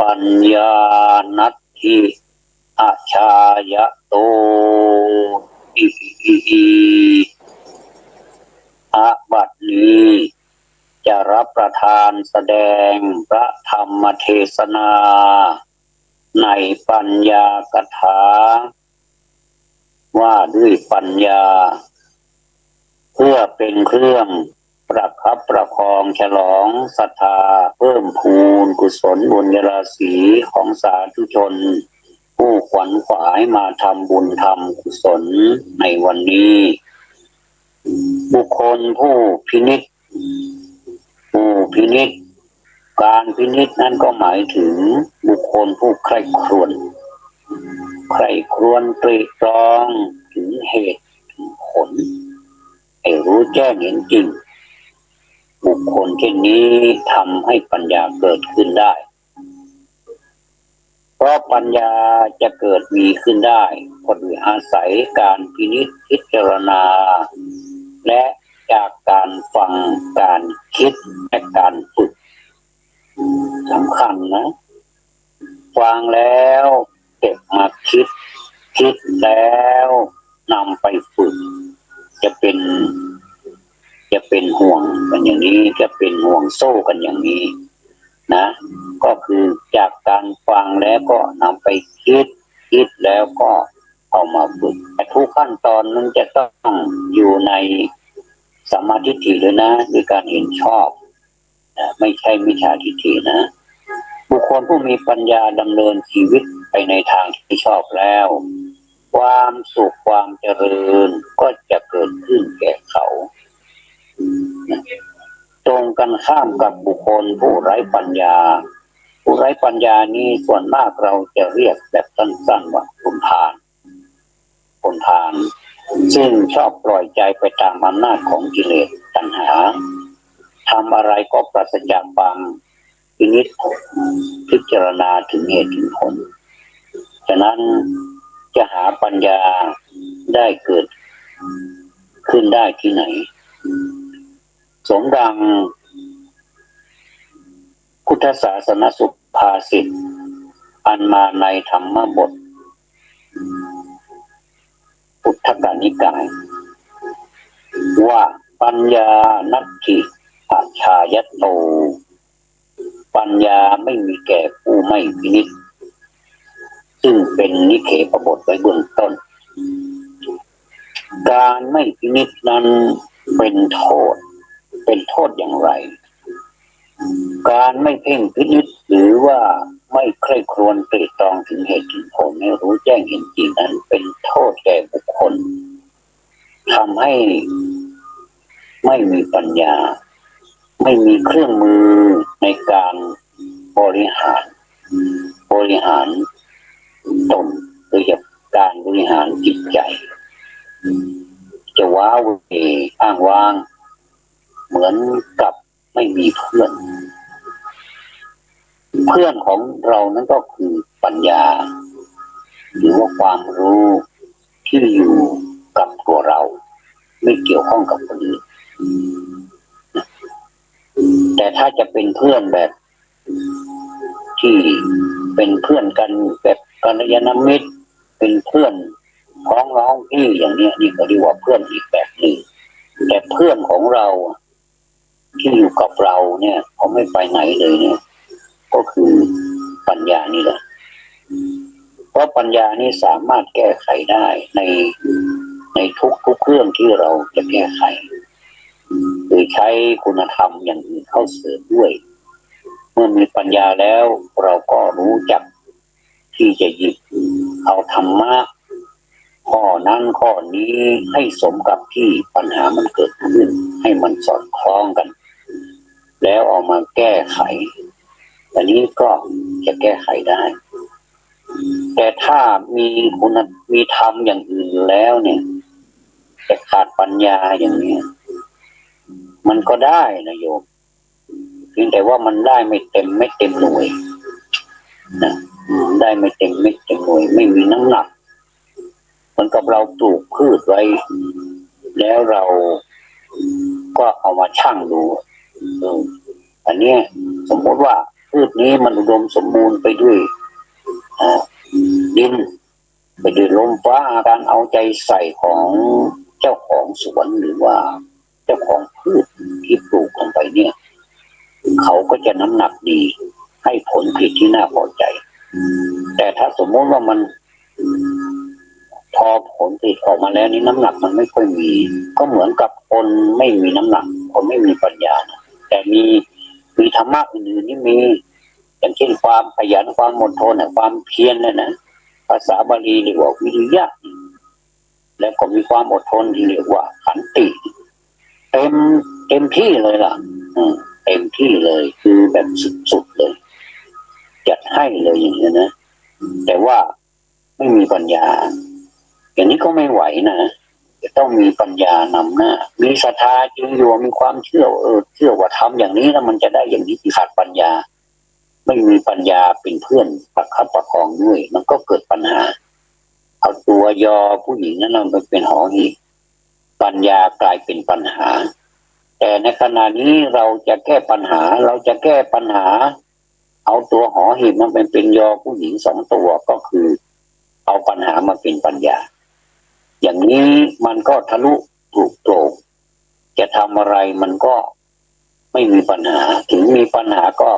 Speaker 1: ปัญญานัตถิอาชายะโตอิอาบัดนี้จะรับประทานแสดงพระธรรมเทศนาในปัญญากถาว่าด้วยปัญญาเพื่อเป็นเครื่องประคับประคองฉลองศรัทธาเพิ่มพูนกุศลบุญราศีของสาธุชนผู้ขวัญขวายมาทำบุญทำกุศลในวันนี้บุคคลผู้พินิจการพินิจนั้นก็หมายถึงบุคคลผู้ใคร่ครวญตรีตรองถึงเหตุถึงผลให้รู้แจ้งเห็นจริงบุคคลเช่นนี้ทำให้ปัญญาเกิดขึ้นได้เพราะปัญญาจะเกิดมีขึ้นได้ก็โดยอาศัยการพินิจพิจารณาและจากการฟังการคิดและการฝึกสำคัญนะฟังแล้วเก็บมาคิดแล้วนำไปฝึกจะเป็นห่วงกันอย่างนี้จะเป็นห่วงโซ่กันอย่างนี้นะก็คือจากการฟังแล้วก็นำไปคิดแล้วก็เอามาฝึกแต่ทุกขั้นตอนนั้นจะต้องอยู่ในสัมมาทิฏฐิเลยนะด้วยการเห็นชอบไม่ใช่มิจฉาทิฏฐินะบุคคลผู้มีปัญญาดำเนินชีวิตไปในทางที่ชอบแล้วความสุขความเจริญก็จะเกิดขึ้นแก่เขาตรงกันข้ามกับบุคคลผู้ไร้ปัญญานี้ส่วนมากเราจะเรียกแบบสั้นๆว่าคนพาลซึ่งชอบปล่อยใจไปตามอำนาจของกิเลสตัณหาทำอะไรก็ปราศจากความพิจารณาถึงเหตุถึงผลฉะนั้นจะหาปัญญาได้เกิดขึ้นได้ที่ไหนสมดังพุทธศาสนสุภาษิตอันมาในธรรมบทพุทธกนิกายว่าปัญญานัตถิอาชายะโตปัญญาไม่มีแก่ผู้ไม่พินิจซึ่งเป็นนิเขปบทไว้เบื้องต้นการไม่พินิจนั้นเป็นโทษอย่างไรการไม่เพ่งพินิจหรือว่าไม่ใคร่ครวญตรีตรองถึงเหตุถึงผลให้รู้แจ้งเห็นจริงนั้นเป็นโทษแก่บุคคลทำให้ไม่มีปัญญาไม่มีเครื่องมือในการบริหารตนหรือการบริหารจิตใจจะว้าเหวอ้างว้าง เหมือนกับไม่มีเพื่อนเพื่อนของเรานั้นก็คือปัญญาหรือว่าความรู้ที่อยู่กับตัวเราไม่เกี่ยวข้องกับคนอื่นแต่ถ้าจะเป็นเพื่อนแบบที่เป็นเพื่อนกันแบบกัลยาณมิตรเป็นเพื่อนพ้องน้องพี่อย่างนี้นี่ก็เรียกว่าเพื่อนอีกแบบหนึ่งแต่เพื่อนของเราที่อยู่กับเราเนี่ยเขาไม่ไปไหนเลยเนี่ยก็คือปัญญานี่แหละเพราะปัญญานี่สามารถแก้ไขได้ในทุกเรื่องที่เราจะแก้ไขโดยใช้คุณธรรมอย่างอื่นเข้าเสริมด้วยเมื่อมีปัญญาแล้วเราก็รู้จักที่จะหยิบเอาธรรมะข้อนั้นข้อนี้ให้สมกับที่ปัญหามันเกิดขึ้นให้มันสอดคล้องกันแล้วเอามาแก้ไขอันนี้ก็จะแก้ไขได้แต่ถ้ามีธรรมอย่างอื่นแล้วเนี่ยแต่ขาดปัญญาอย่างนี้มันก็ได้นะโยมเพียงแต่ว่ามันได้ไม่เต็มหน่วยนะได้ไม่เต็มหน่วยไม่มีน้ำหนักเหมือนกับเราปลูกพืชไว้แล้วเราก็เอามาชั่งดูอันนี้สมมติว่าพืชนี้มันอุดมสมบูรณ์ไปด้วยดินไปด้วยลมฟ้าการเอาใจใส่ของเจ้าของสวนหรือว่าเจ้าของพืชที่ปลูกลงไปเนี่ยเขาก็จะน้ำหนักดีให้ผลผลิตที่น่าพอใจแต่ถ้าสมมติว่ามันพอผลผลิตออกมาแล้วนี่น้ำหนักมันไม่ค่อยมีก็เหมือนกับคนไม่มีน้ำหนักคนไม่มีปัญญานะแต่มีธรรมะอื่นๆนี่มีอย่างเช่นความขยันความอดทนความเพียรนะภาษาบาลีเรียกว่าวิริยะแล้วก็มีความอดทนที่เรียกว่าขันติเต็มที่เลยล่ะเต็มที่เลยคือแบบสุดๆเลยจัดให้เลยอย่างนี้นะแต่ว่าไม่มีปัญญาอย่างนี้ก็ไม่ไหวนะจะต้องมีปัญญานำหน้ามีศรัทธาจริงอยู่มีความเชื่อเชื่อว่าทำอย่างนี้แล้วมันจะได้อย่างนี้ที่ขาดปัญญาไม่มีปัญญาเป็นเพื่อนประคับประคองด้วยมันก็เกิดปัญหาเอาตัวยอผู้หญิงนั้นมันเป็นหอหีบปัญญากลายเป็นปัญหาแต่ในขณะนี้เราจะแก้ปัญหาเอาตัวหอหีบมันเป็นยอผู้หญิงสองตัวก็คือเอาปัญหามาเป็นปัญญาอย่างนี้มันก็ทะลุถูกโปร่งจะทำอะไรมันก็ไม่มีปัญหาถึงมีปัญหาก็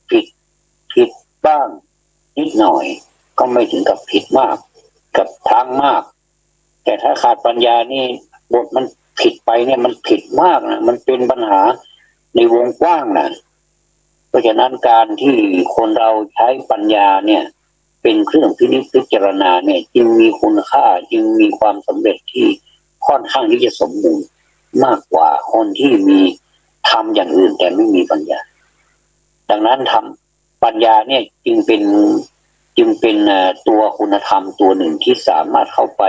Speaker 1: ผิดบ้างนิดหน่อยก็ไม่ถึงกับผิดมากกับทางมากแต่ถ้าขาดปัญญานี่บทมันผิดไปเนี่ยมันผิดมากนะมันเป็นปัญหาในวงกว้างนะเพราะฉะนั้นการที่คนเราใช้ปัญญาเนี่ยเป็นเครื่องพิจารณาเนี่ยจึงมีคุณค่าจึงมีความสำเร็จที่ค่อนข้างที่จะสมบูรณ์มากกว่าคนที่มีทำอย่างอื่นแต่ไม่มีปัญญาดังนั้นทำปัญญาเนี่ยจึงเป็นตัวคุณธรรมตัวหนึ่งที่สามารถเข้าไ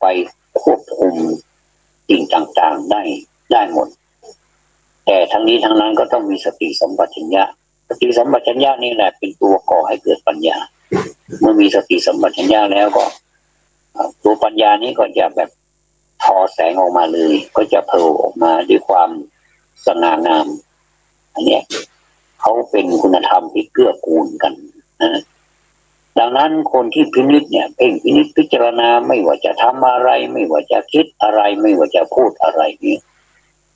Speaker 1: ปควบคุมสิ่งต่างๆได้หมดแต่ทั้งนี้ทั้งนั้นก็ต้องมีสติสัมปชัญญะนี่แหละเป็นตัวก่อให้เกิดปัญญาเมื่อมีสติสัมปชัญญะแล้วก็ตัวปัญญานี้ก็จะแบบทอแสงออกมาเลยก็จะโผล่ออกมาด้วยความสง่างามอันนี้เขาเป็นคุณธรรมที่เกื้อกูลกันนะดังนั้นคนที่พินิจเนี่ยเพ่งพินิจพิจารณาไม่ว่าจะทำอะไรไม่ว่าจะคิดอะไรไม่ว่าจะพูดอะไรนี่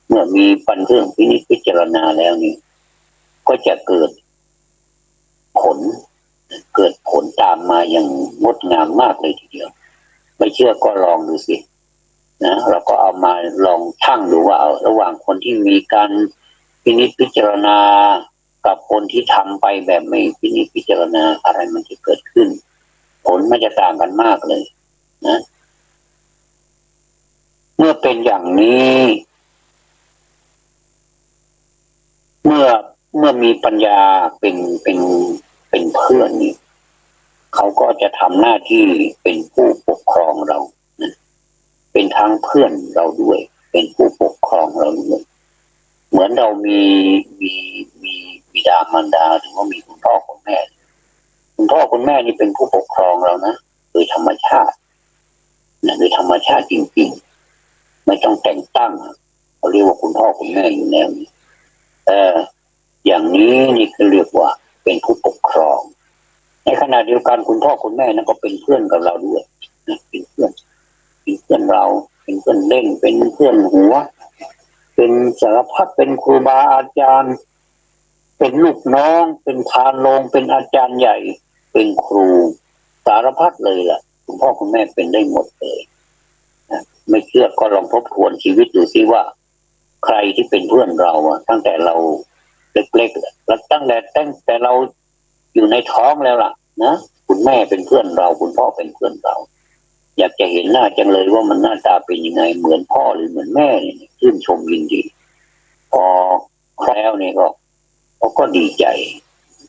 Speaker 1: เมื่อมีปัญญาพินิจพิจารณาแล้วนี่ก็จะเกิดผลตามมาอย่างงดงามมากเลยทีเดียวไม่เชื่อก็ลองดูสินะเราก็เอามาลองชั่งดูว่าระหว่างคนที่มีการพินิจพิจารณากับคนที่ทำไปแบบไม่พินิจพิจารณาอะไรมันจะเกิดขึ้นผลมันจะต่างกันมากเลยนะเมื่อเป็นอย่างนี้เมื่อมีปัญญาเป็นเพื่อนนี่เขาก็จะทำหน้าที่เป็นผู้ปกครองเรานะเป็นทั้งเพื่อนเราด้วย เป็นผู้ปกครองเราด้วยเหมือนเรามีบิดามารดาหรือว่ามีคุณพ่อคุณแม่คุณพ่อคุณแม่นี่เป็นผู้ปกครองเรานะโดยธรรมชาตินะโดยธรรมชาติจริงๆไม่ต้องแต่งตั้งเขาเรียกว่าคุณพ่อคุณแม่อยู่แล้วอย่างนี้นี่คือเรียกว่าเป็นผู้ปกครองในขณะเดียวกันคุณพ่อคุณแม่นั้นก็เป็นเพื่อนกับเราด้วยนะเป็นเพื่อนเราเป็นเพื่อนเล่นเป็นเพื่อนหัวเป็นสารพัดเป็นครูบาอาจารย์เป็นลูกน้องเป็นพานโรงเป็นอาจารย์ใหญ่เป็นครูสารพัดเลยล่ะคุณพ่อคุณแม่เป็นได้หมดเลยนะไม่เชื่อก็ลองทบทวนชีวิตดูซิว่าใครที่เป็นเพื่อนเราอะตั้งแต่เราเล็กๆแล้วตั้งแต่เราอยู่ในท้องแล้วล่ะนะคุณแม่เป็นเพื่อนเราคุณพ่อเป็นเพื่อนเราอยากจะเห็นหน้าจังเลยว่ามันหน้าตาเป็นยังไงเหมือนพ่อหรือเหมือนแม่เนี่ยชื่นชมยินดีพอแล้วเนี่ยก็ดีใจ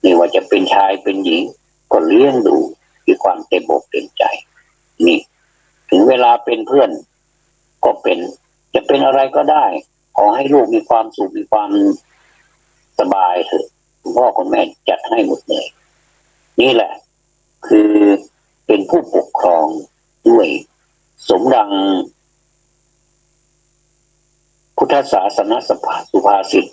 Speaker 1: ไม่ว่าจะเป็นชายเป็นหญิงก็เลี้ยงดูด้วยความเต็มอกเต็มใจนี่ถึงเวลาเป็นเพื่อนก็เป็นจะเป็นอะไรก็ได้ขอให้ลูกมีความสุขมีความสบายเถอะคุณพ่อคุณแม่จัดให้หมดเลยนี่แหละคือเป็นผู้ปกครองด้วยสมดังพุทธศาสนสุภาษิต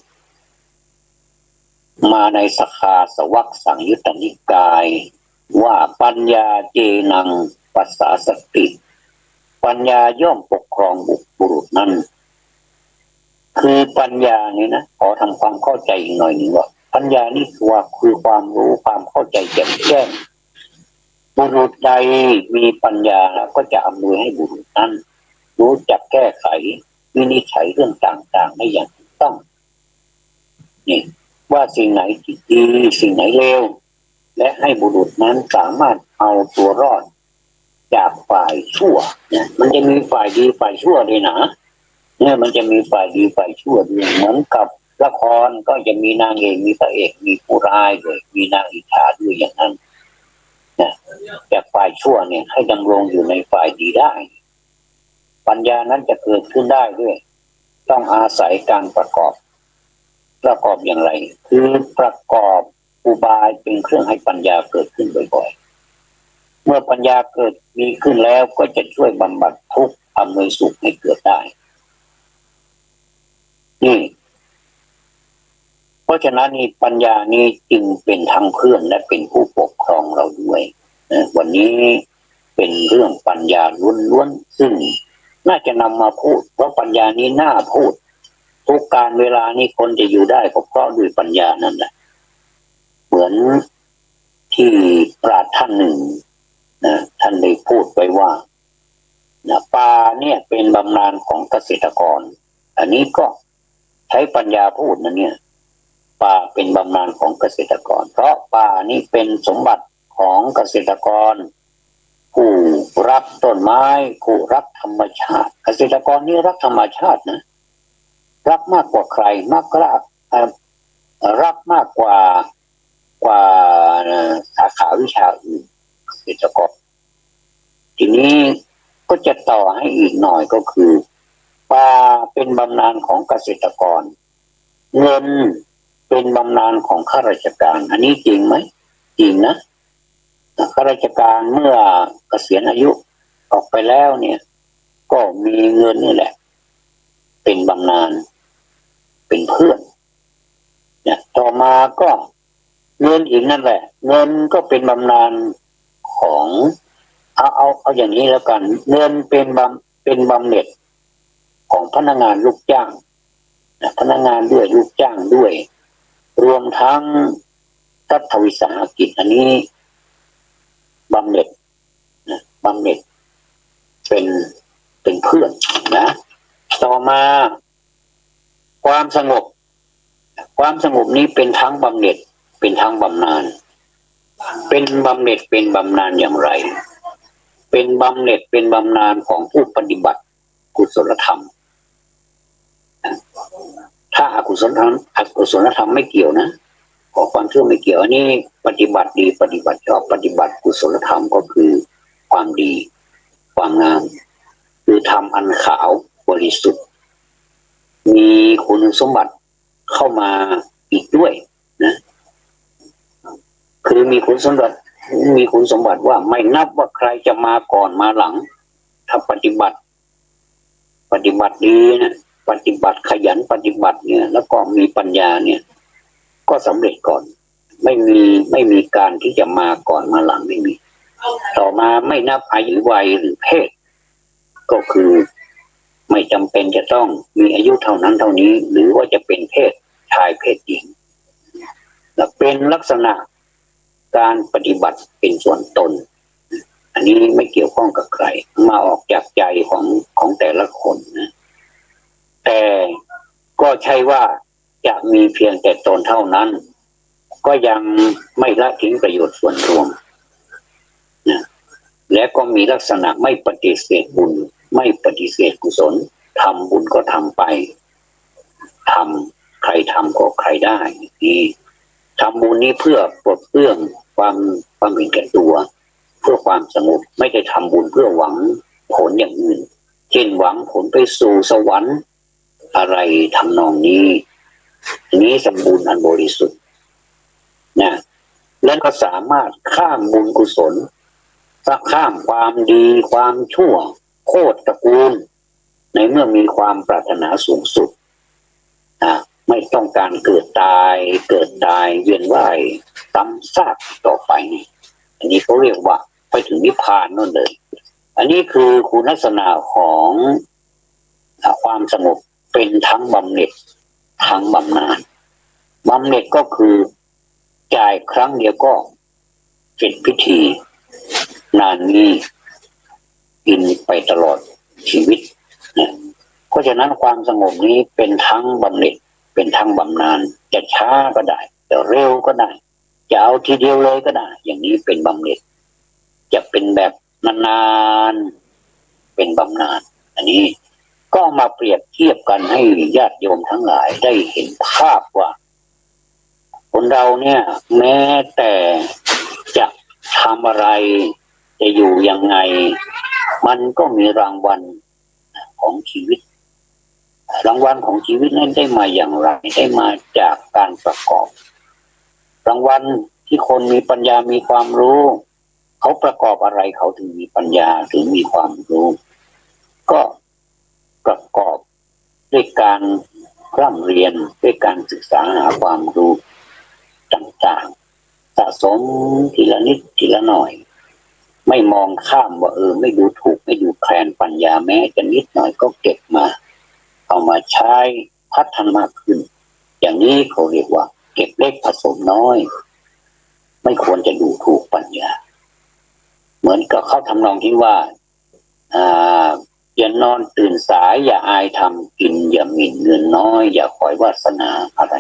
Speaker 1: มาในสักคาสวัคสังยุตตนิกายว่าปัญญาเจนังปัสสาสติปัญญาย่อมปกครองบุรุษนั้นคือปัญญานี่นะขอทำความเข้าใจอีกหน่อยหนึ่งว่าปัญญานี่คือความรู้ความเข้าใจแจ่มแจ้งบุรุษใดมีปัญญาก็จะอำนวยให้บุรุษนั้นรู้จักแก้ไขวินิจฉัยเรื่องต่างๆได้อย่างถูกต้องนี่ว่าสิ่งไหนดีสิ่งไหนเลวและให้บุรุษนั้นสามารถเอาตัวรอดจากฝ่ายชั่วเนี่ยมันจะมีฝ่ายดีฝ่ายชั่วด้วยนะเนี่ยมันจะมีฝ่ายดีฝ่ายชั่วด้วยเหมือนกับละครก็จะมีนางเอกมีพระเอกมีผู้ร้ายด้วยมีนางอิจฉาด้วยอย่างนั้นนะจากฝ่ายชั่วเนี่ยให้ดำรงอยู่ในฝ่ายดีได้ปัญญานั้นจะเกิดขึ้นได้ด้วยต้องอาศัยการประกอบอย่างไรคือประกอบอุบายเป็นเครื่องให้ปัญญาเกิดขึ้นบ่อยๆเมื่อปัญญาเกิดมีขึ้นแล้วก็จะช่วยบำบัดทุกข์อำนวยสุขให้เกิดได้นี่เพราะฉะนั้นนี่ปัญญานี้จึงเป็นทั้งเพื่อนและเป็นผู้ปกครองเราด้วยวันนี้เป็นเรื่องปัญญาล้วนๆซึ่งน่าจะนำมาพูดเพราะปัญญานี้น่าพูดทุกการเวลานี้คนจะอยู่ได้ก็เพราะด้วยปัญญานั่นแหละเหมือนที่ปราชญ์ท่านหนึ่งท่านได้พูดไว้ว่าป่าเนี่ยเป็นบำนาญของเกษตรกรอันนี้ก็ใช้ปัญญาพูดนะเนี่ยป่าเป็นบำนาญของเกษตรกรเพราะป่านี่เป็นสมบัติของเกษตรกรผู้รักต้นไม้ผู้รักธรรมชาติเกษตรกรนี่รักธรรมชาตินะรักมากกว่าใครรักมากกว่าสาขาวิชาอื่นเกษตรกรทีนี้ก็จะต่อให้อีกหน่อยก็คือป่าเป็นบำนาญของเกษตรกรเงินเป็นบำนาญของข้าราชการอันนี้จริงไหมจริงนะข้าราชการเมื่อเกษียณอายุออกไปแล้วเนี่ยก็มีเงินนี่แหละเป็นบำนาญเป็นเพื่อนเนี่ยต่อมาก็เงินอีกนั่นแหละเงินก็เป็นบำนาญของเอาอย่างนี้แล้วกันเงินเป็นบำเหน็จของพนักงานลูกจ้างพนักงานด้วยลูกจ้างด้วยรวมทั้งรัฐวิสาหกิจอันนี้บำเหน็จเป็นเพื่อนนะต่อมาความสงบนี้เป็นทั้งบำเหน็จเป็นทั้งบำนาญเป็นบำเหน็จเป็นบำนาญอย่างไรเป็นบำเหน็จเป็นบำนาญของผู้ปฏิบัติกุศลธรรมถ้าอกุศลธรรมไม่เกี่ยวนะขอความเชื่อไม่เกี่ยวอันนี้ปฏิบัติดีปฏิบัติชอบปฏิบัติกุศลธรรมก็คือความดีความงามคือธรรมอันขาวบริสุทธิ์ มีคุณสมบัติเข้ามาอีกด้วยนะคือมีคุณสมบัติว่าไม่นับว่าใครจะมาก่อนมาหลังถ้าปฏิบัติดีนะปฏิบัติขยันปฏิบัติเนี่ยแล้วก็มีปัญญาเนี่ยก็สำเร็จก่อนไม่มีการที่จะมาก่อนมาหลังไม่มีต่อมาไม่นับอายุวัยหรือเพศก็คือไม่จำเป็นจะต้องมีอายุเท่านั้นเท่านี้หรือว่าจะเป็นเพศชายเพศหญิงและเป็นลักษณะการปฏิบัติเป็นส่วนตนอันนี้ไม่เกี่ยวข้องกับใครมาออกจากใจของแต่ละคนนะแต่ก็ใช่ว่าจะมีเพียงแต่ตนเท่านั้นก็ยังไม่ละทิ้งประโยชน์ส่วนรวมนะและก็มีลักษณะไม่ปฏิเสธบุญไม่ปฏิเสธกุศลทำบุญก็ทำไปทำใครทำก็ใครได้นี่ทำบุญนี้เพื่อปลดเปลื้องความเห็นแก่ตัวเพื่อความสงบไม่ได้ทำบุญเพื่อหวังผลอย่างอื่นเช่นหวังผลไปสู่สวรรค์อะไรทำนองนี้นี้สมบูรณ์อันบริสุทธิ์นะและก็สามารถข้ามบุญกุศลข้ามความดีความชั่วโคตรตระกูลในเมื่อมีความปรารถนาสูงสุดไม่ต้องการเกิดตายเวียนว่ายซ้ำซากต่อไปอันนี้เขาเรียกว่าไปถึงนิพพานนั่นเลยอันนี้คือคุณลักษณะของความสงบเป็นทั้งบำเหน็จทั้งบำนาญบำเหน็จก็คือจ่ายครั้งเดียวก็เสร็จพิธีนานนี้กินไปตลอดชีวิตนะเพราะฉะนั้นความสงบนี้เป็นทั้งบำเหน็จเป็นทั้งบำนาญจะช้าก็ได้จะเร็วก็ได้จะเอาทีเดียวเลยก็ได้อย่างนี้เป็นบำเหน็จจะเป็นแบบนานๆเป็นบำนาญอันนี้ก็มาเปรียบเทียบกันให้ญาติโยมทั้งหลายได้เห็นภาพว่าคนเราเนี่ยแม้แต่จะทำอะไรจะอยู่ยังไงมันก็มีรางวัลของชีวิตรางวัลของชีวิตนั้นได้มาอย่างไรได้มาจากการประกอบรางวัลที่คนมีปัญญามีความรู้เขาประกอบอะไรเขาถึงมีปัญญาถึงมีความรู้ก็ประกอบด้วยการร่ำเรียนด้วยการศึกษาหาความรู้ต่างๆสะสมทีละนิดทีละหน่อยไม่มองข้ามว่าไม่ดูถูกไม่ดูแคลนปัญญาแม้จะนิดหน่อยก็เก็บมาเอามาใช้พัฒนามากขึ้นอย่างนี้เขาเรียกว่าเก็บเล็กผสมน้อยไม่ควรจะดูถูกปัญญาเหมือนกับเขาทำนองที่ว่าอย่านอนตื่นสายอย่าอายทำกินอย่าหมิ่นเงินน้อยอย่าคอยวาสนาอะไร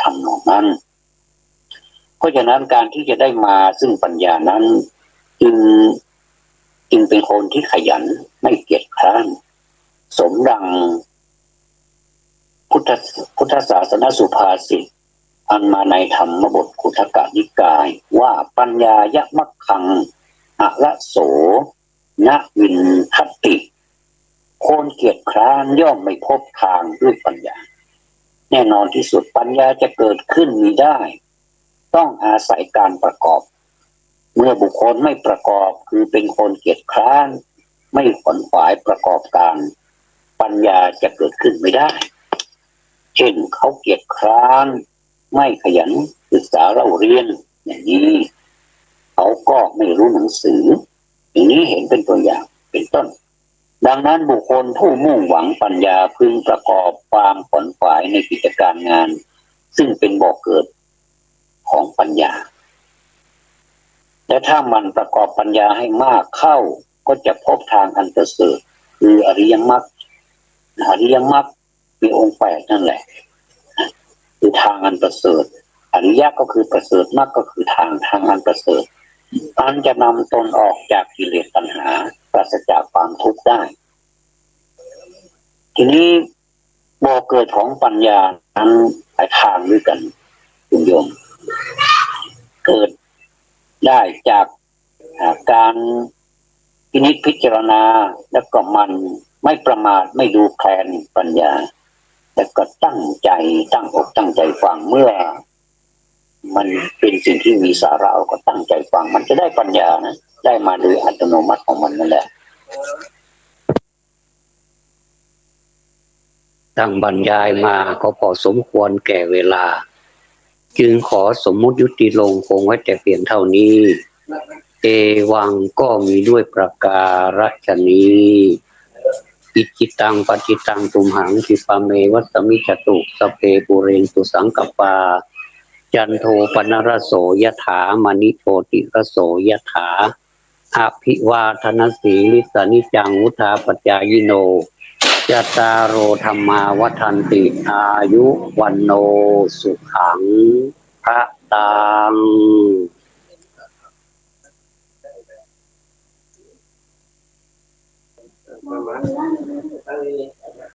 Speaker 1: ทำนองนั้นเพราะฉะนั้นการที่จะได้มาซึ่งปัญญานั้นจึงเป็นคนที่ขยันไม่เกียจคร้านสมดังพุทธศาสนสุภาษิตอันมาในธรรมบทขุทกนิกายว่าปัญญายะมัคคังอะระโสณวินทัตติคนเกียจคร้านย่อมไม่พบทางด้วยปัญญาแน่นอนที่สุดปัญญาจะเกิดขึ้นมีได้ต้องอาศัยการประกอบเมื่อบุคคลไม่ประกอบคือเป็นคนเกียจคร้านไม่ขวนขวายประกอบการปัญญาจะเกิดขึ้นไม่ได้เช่นเขาเกียจคร้านไม่ขยันศึกษาเล่าเรียนอย่างนี้เขาก็ไม่รู้หนังสืออย่างนี้เห็นเป็นตัวอย่างเป็นต้นดังนั้นบุคคลผู้มุ่งหวังปัญญาพึงประกอบความขวนขวายในกิจการงานซึ่งเป็นบ่อเกิดของปัญญาและถ้ามันประกอบปัญญาให้มากเข้าก็จะพบทางอันประเสริฐคืออริยมรรคมีองค์แปดนั่นแหละคือทางอันประเสริฐอริยะก็คือประเสริฐมรรคก็คือทางอันประเสริฐอันจะนำตนออกจากกิเลสตัณหาปราศจากความทุกข์ได้ทีนี้บ่อเกิดของปัญญานั้นหลายทางด้วยกันคุณโยมเกิดได้จากการพินิจพิจารณาแล้วก็มันไม่ประมาทไม่ดูแคลนปัญญา แต่ก็ตั้งใจตั้งอกตั้งใจฟังเมื่อมันเป็นสิ่งที่มีสาระก็ตั้งใจฟังมันจะได้ปัญญานะได้มาโดยอัตโนมัติของมันนั่นแหละตั้งบรรยายมาก็พอสมควรแก่เวลาจึงขอสมมุติยุติลงคงไว้แต่เพียงเท่านี้เอวังก็มีด้วยประการฉนี้อิจิตังปฏิตังตุมหังคิปะเมวัสมิจตุสพเพปุเรนตุสังกปาจันโทปนรโสยถามณิโชติรโสยถาอภิวาทนสีลิสานิจังวุธาปจายโนยัตตารโอธรรมาวัฏันติอายุวันโนสุขังพระตัง